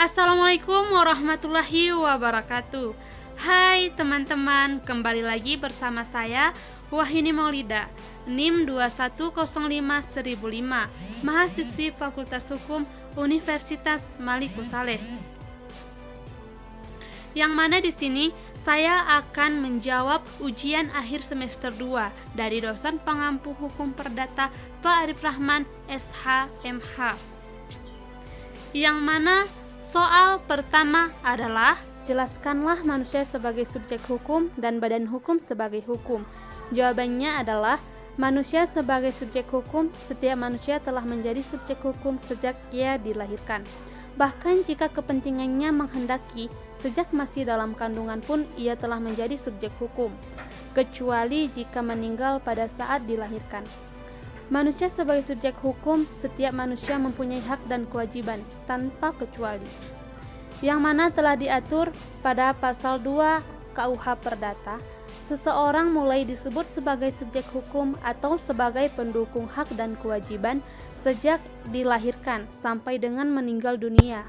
Assalamualaikum warahmatullahi wabarakatuh. Hai teman-teman, kembali lagi bersama saya Wahini Maulida, NIM 21051005, mahasiswi Fakultas Hukum Universitas Maliku Saleh. Yang mana di sini saya akan menjawab ujian akhir semester 2 dari dosen pengampu hukum perdata Pak Arif Rahman SH.MH. Yang mana soal pertama adalah jelaskanlah manusia sebagai subjek hukum dan badan hukum sebagai hukum. Jawabannya adalah manusia sebagai subjek hukum, setiap manusia telah menjadi subjek hukum sejak ia dilahirkan. Bahkan jika kepentingannya menghendaki, sejak masih dalam kandungan pun ia telah menjadi subjek hukum, kecuali jika meninggal pada saat dilahirkan. Manusia sebagai subjek hukum, setiap manusia mempunyai hak dan kewajiban tanpa kecuali, yang mana telah diatur pada pasal 2 KUH Perdata. Seseorang mulai disebut sebagai subjek hukum atau sebagai pendukung hak dan kewajiban sejak dilahirkan sampai dengan meninggal dunia.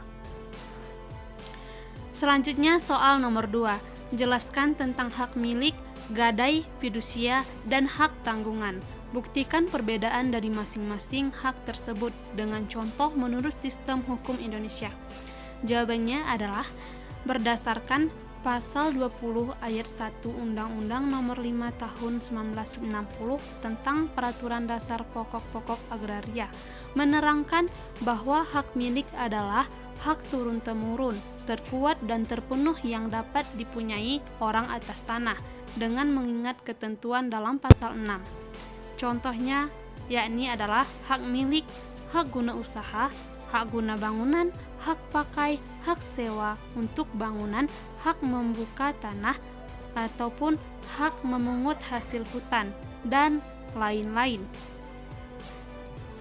Selanjutnya soal nomor 2. Jelaskan tentang hak milik, gadai, fidusia, dan hak tanggungan. Buktikan perbedaan dari masing-masing hak tersebut dengan contoh menurut sistem hukum Indonesia. Jawabannya adalah berdasarkan Pasal 20 Ayat 1 Undang-Undang Nomor 5 Tahun 1960 tentang Peraturan Dasar Pokok-Pokok Agraria, menerangkan bahwa hak milik adalah hak turun-temurun, terkuat dan terpenuh yang dapat dipunyai orang atas tanah dengan mengingat ketentuan dalam pasal 6. Contohnya yakni adalah hak milik, hak guna usaha, hak guna bangunan, hak pakai, hak sewa untuk bangunan, hak membuka tanah, ataupun hak memungut hasil hutan, dan lain-lain.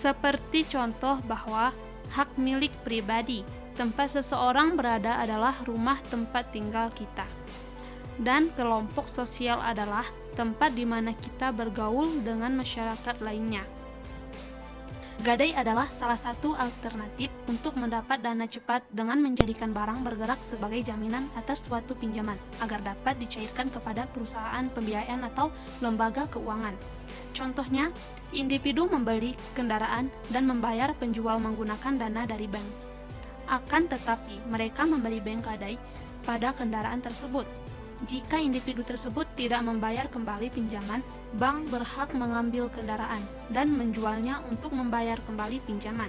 Seperti contoh bahwa hak milik pribadi, tempat seseorang berada adalah rumah tempat tinggal kita, dan kelompok sosial adalah tempat di mana kita bergaul dengan masyarakat lainnya. Gadai adalah salah satu alternatif untuk mendapat dana cepat dengan menjadikan barang bergerak sebagai jaminan atas suatu pinjaman agar dapat dicairkan kepada perusahaan pembiayaan atau lembaga keuangan. Contohnya, individu membeli kendaraan dan membayar penjual menggunakan dana dari bank. Akan tetapi, mereka memberi bank gadai pada kendaraan tersebut. Jika individu tersebut tidak membayar kembali pinjaman, bank berhak mengambil kendaraan dan menjualnya untuk membayar kembali pinjaman.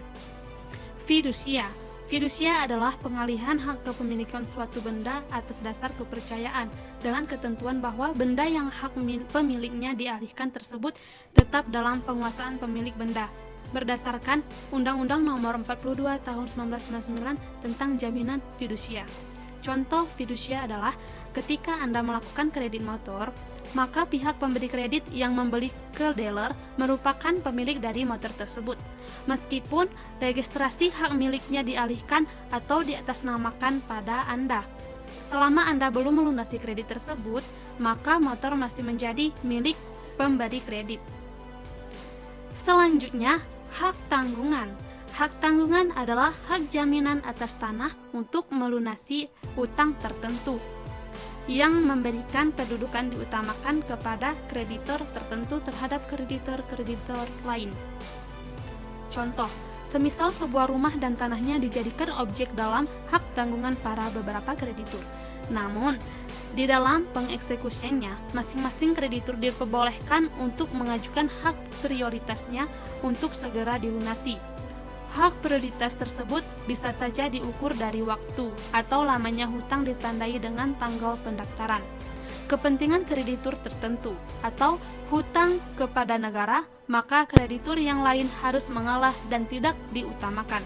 Fidusia. Fidusia adalah pengalihan hak kepemilikan suatu benda atas dasar kepercayaan dengan ketentuan bahwa benda yang hak pemiliknya dialihkan tersebut tetap dalam penguasaan pemilik benda berdasarkan Undang-Undang Nomor 42 Tahun 1999 tentang jaminan fidusia. Contoh fidusia adalah ketika Anda melakukan kredit motor, maka pihak pemberi kredit yang membeli ke dealer merupakan pemilik dari motor tersebut, meskipun registrasi hak miliknya dialihkan atau diatasnamakan pada Anda. Selama Anda belum melunasi kredit tersebut, maka motor masih menjadi milik pemberi kredit. Selanjutnya, hak tanggungan. Hak tanggungan adalah hak jaminan atas tanah untuk melunasi utang tertentu yang memberikan kedudukan diutamakan kepada kreditor tertentu terhadap kreditor-kreditor lain. Contoh, semisal sebuah rumah dan tanahnya dijadikan objek dalam hak tanggungan para beberapa kreditur. Namun, di dalam pengeksekusiannya, masing-masing kreditur diperbolehkan untuk mengajukan hak prioritasnya untuk segera dilunasi. Hak prioritas tersebut bisa saja diukur dari waktu atau lamanya hutang ditandai dengan tanggal pendaftaran, kepentingan kreditur tertentu, atau hutang kepada negara, maka kreditur yang lain harus mengalah dan tidak diutamakan.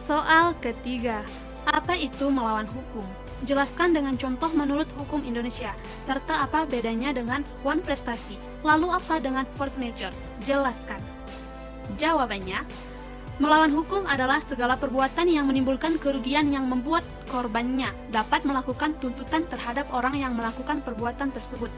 Soal ketiga, apa itu melawan hukum? Jelaskan dengan contoh menurut hukum Indonesia, serta apa bedanya dengan one prestasi. Lalu apa dengan force majeure? Jelaskan. Jawabannya, melawan hukum adalah segala perbuatan yang menimbulkan kerugian yang membuat korbannya dapat melakukan tuntutan terhadap orang yang melakukan perbuatan tersebut.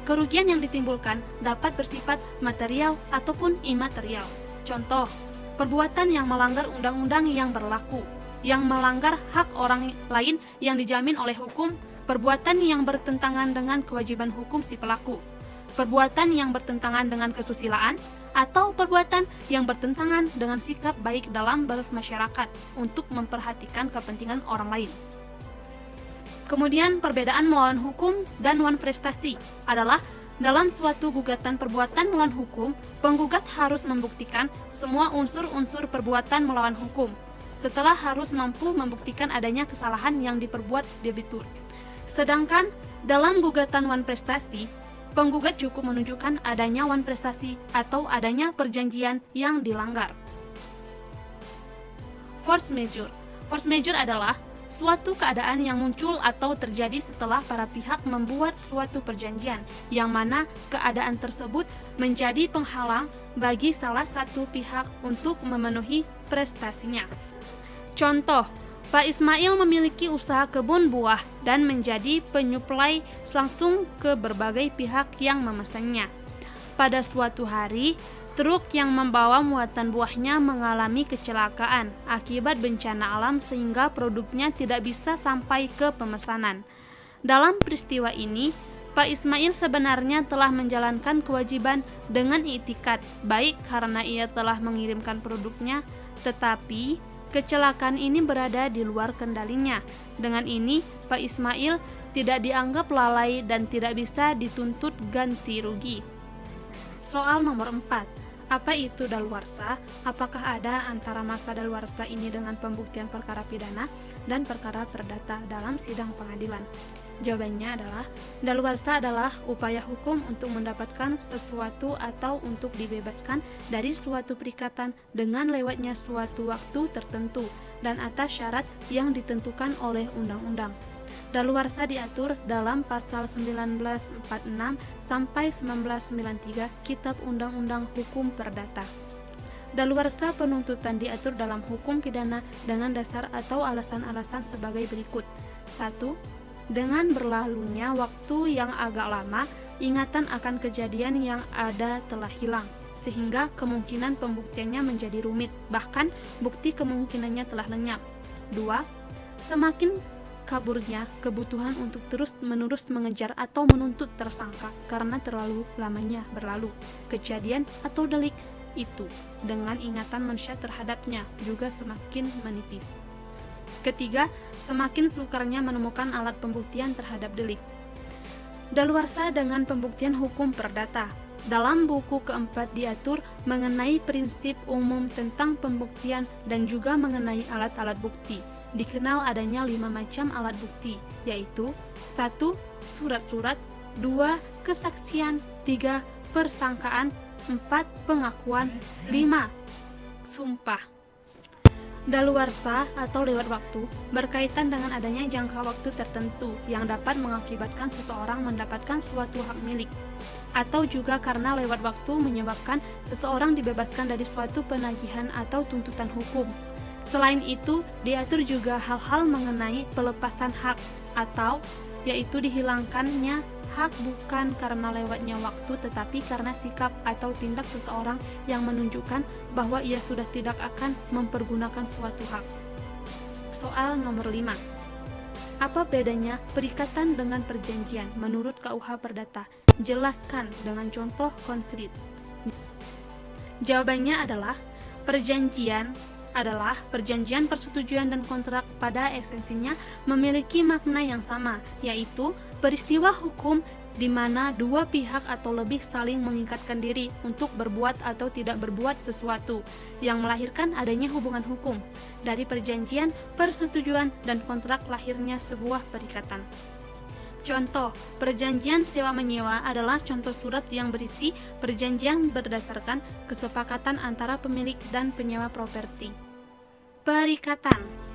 Kerugian yang ditimbulkan dapat bersifat material ataupun imaterial. Contoh, perbuatan yang melanggar undang-undang yang berlaku, yang melanggar hak orang lain yang dijamin oleh hukum, perbuatan yang bertentangan dengan kewajiban hukum si pelaku, perbuatan yang bertentangan dengan kesusilaan, atau perbuatan yang bertentangan dengan sikap baik dalam bermasyarakat untuk memperhatikan kepentingan orang lain. Kemudian perbedaan melawan hukum dan wan prestasi adalah dalam suatu gugatan perbuatan melawan hukum, penggugat harus membuktikan semua unsur-unsur perbuatan melawan hukum, setelah harus mampu membuktikan adanya kesalahan yang diperbuat debitur. Sedangkan dalam gugatan wan prestasi, penggugat cukup menunjukkan adanya wan prestasi atau adanya perjanjian yang dilanggar. Force majeure. Force majeure adalah suatu keadaan yang muncul atau terjadi setelah para pihak membuat suatu perjanjian, yang mana keadaan tersebut menjadi penghalang bagi salah satu pihak untuk memenuhi prestasinya. Contoh, Pak Ismail memiliki usaha kebun buah dan menjadi penyuplai langsung ke berbagai pihak yang memesannya. Pada suatu hari, truk yang membawa muatan buahnya mengalami kecelakaan akibat bencana alam sehingga produknya tidak bisa sampai ke pemesanan. Dalam peristiwa ini, Pak Ismail sebenarnya telah menjalankan kewajiban dengan iktikat, baik karena ia telah mengirimkan produknya, tetapi kecelakaan ini berada di luar kendalinya. Dengan ini, Pak Ismail tidak dianggap lalai dan tidak bisa dituntut ganti rugi. Soal nomor 4. Apa itu daluarsa? Apakah ada antara masa daluarsa ini dengan pembuktian perkara pidana dan perkara perdata dalam sidang pengadilan? Jawabannya adalah, daluarsa adalah upaya hukum untuk mendapatkan sesuatu atau untuk dibebaskan dari suatu perikatan dengan lewatnya suatu waktu tertentu dan atas syarat yang ditentukan oleh undang-undang. Daluarsa diatur dalam pasal 1946 sampai 1993 Kitab Undang-Undang Hukum Perdata. Daluarsa penuntutan diatur dalam hukum pidana dengan dasar atau alasan-alasan sebagai berikut. 1. Dengan berlalunya waktu yang agak lama, ingatan akan kejadian yang ada telah hilang, sehingga kemungkinan pembuktiannya menjadi rumit, bahkan bukti kemungkinannya telah lenyap. 2. Semakin kaburnya kebutuhan untuk terus-menerus mengejar atau menuntut tersangka karena terlalu lamanya berlalu kejadian atau delik itu dengan ingatan manusia terhadapnya juga semakin menipis. Ketiga, semakin sukarnya menemukan alat pembuktian terhadap delik. Daluarsa dengan pembuktian hukum perdata. Dalam buku keempat diatur mengenai prinsip umum tentang pembuktian dan juga mengenai alat-alat bukti. Dikenal adanya 5 macam alat bukti, yaitu 1. Surat-surat, 2. Kesaksian, 3. Persangkaan, 4. Pengakuan, 5. Sumpah. Daluarsa atau lewat waktu berkaitan dengan adanya jangka waktu tertentu yang dapat mengakibatkan seseorang mendapatkan suatu hak milik, atau juga karena lewat waktu menyebabkan seseorang dibebaskan dari suatu penagihan atau tuntutan hukum. Selain itu, diatur juga hal-hal mengenai pelepasan hak atau yaitu dihilangkannya hak bukan karena lewatnya waktu tetapi karena sikap atau tindak seseorang yang menunjukkan bahwa ia sudah tidak akan mempergunakan suatu hak. Soal nomor 5. Apa bedanya perikatan dengan perjanjian menurut KUH Perdata? Jelaskan dengan contoh konkret. Jawabannya adalah perjanjian persetujuan dan kontrak pada esensinya memiliki makna yang sama, yaitu peristiwa hukum di mana dua pihak atau lebih saling mengikatkan diri untuk berbuat atau tidak berbuat sesuatu yang melahirkan adanya hubungan hukum. Dari perjanjian, persetujuan, dan kontrak lahirnya sebuah perikatan. Contoh, perjanjian sewa-menyewa adalah contoh surat yang berisi perjanjian berdasarkan kesepakatan antara pemilik dan penyewa properti.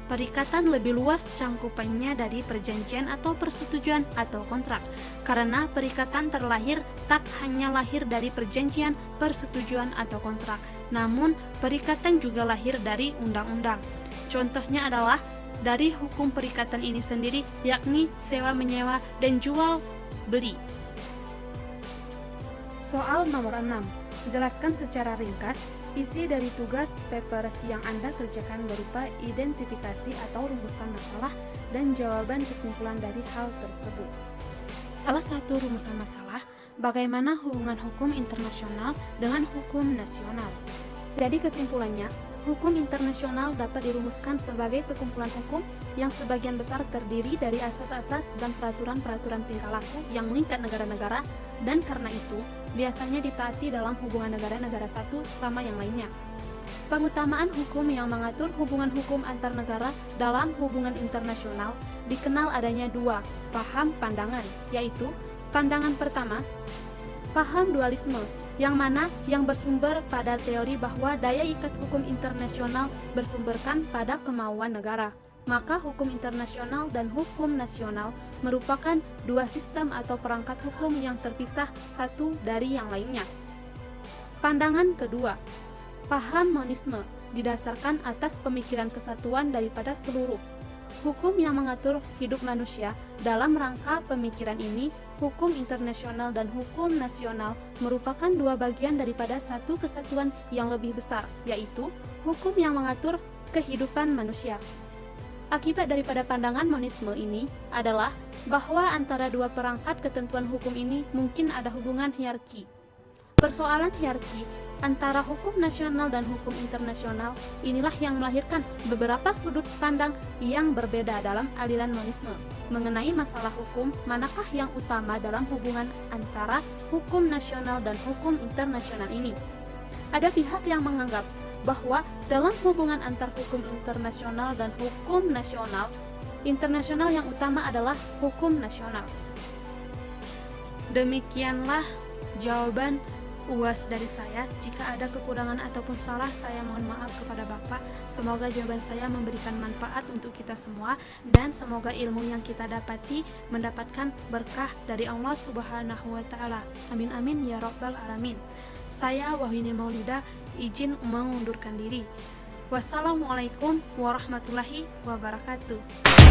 Perikatan lebih luas cangkupannya dari perjanjian atau persetujuan atau kontrak, karena perikatan terlahir tak hanya lahir dari perjanjian, persetujuan atau kontrak, namun perikatan juga lahir dari undang-undang. Contohnya adalah dari hukum perikatan ini sendiri, yakni sewa-menyewa dan jual-beli. Soal nomor 6. Jelaskan secara ringkas Isi dari tugas paper yang Anda kerjakan berupa identifikasi atau rumusan masalah dan jawaban kesimpulan dari hal tersebut. Salah satu rumusan masalah, bagaimana hubungan hukum internasional dengan hukum nasional. Jadi kesimpulannya, hukum internasional dapat dirumuskan sebagai sekumpulan hukum yang sebagian besar terdiri dari asas-asas dan peraturan-peraturan tingkah laku yang mengikat negara-negara, dan karena itu biasanya ditaati dalam hubungan negara-negara satu sama yang lainnya. Pengutamaan hukum yang mengatur hubungan hukum antar negara dalam hubungan internasional dikenal adanya dua paham pandangan, yaitu pandangan pertama, paham dualisme, yang mana yang bersumber pada teori bahwa daya ikat hukum internasional bersumberkan pada kemauan negara. Maka hukum internasional dan hukum nasional merupakan dua sistem atau perangkat hukum yang terpisah satu dari yang lainnya. Pandangan kedua, paham monisme, didasarkan atas pemikiran kesatuan daripada seluruh hukum yang mengatur hidup manusia. Dalam rangka pemikiran ini, hukum internasional dan hukum nasional merupakan dua bagian daripada satu kesatuan yang lebih besar, yaitu hukum yang mengatur kehidupan manusia. Akibat daripada pandangan monisme ini adalah bahwa antara dua perangkat ketentuan hukum ini mungkin ada hubungan hierarki. Persoalan hierarki antara hukum nasional dan hukum internasional inilah yang melahirkan beberapa sudut pandang yang berbeda dalam aliran monisme mengenai masalah hukum, manakah yang utama dalam hubungan antara hukum nasional dan hukum internasional ini. Ada pihak yang menganggap bahwa dalam hubungan antar hukum internasional dan hukum nasional, internasional yang utama adalah hukum nasional. Demikianlah jawaban UAS dari saya. Jika ada kekurangan ataupun salah, saya mohon maaf kepada Bapak. Semoga jawaban saya memberikan manfaat untuk kita semua, dan semoga ilmu yang kita dapati mendapatkan berkah dari Allah Subhanahu wa Ta'ala. Amin amin ya Rabbal alamin. Saya Wahyuni Maulidah izin mengundurkan diri. Wassalamualaikum warahmatullahi wabarakatuh.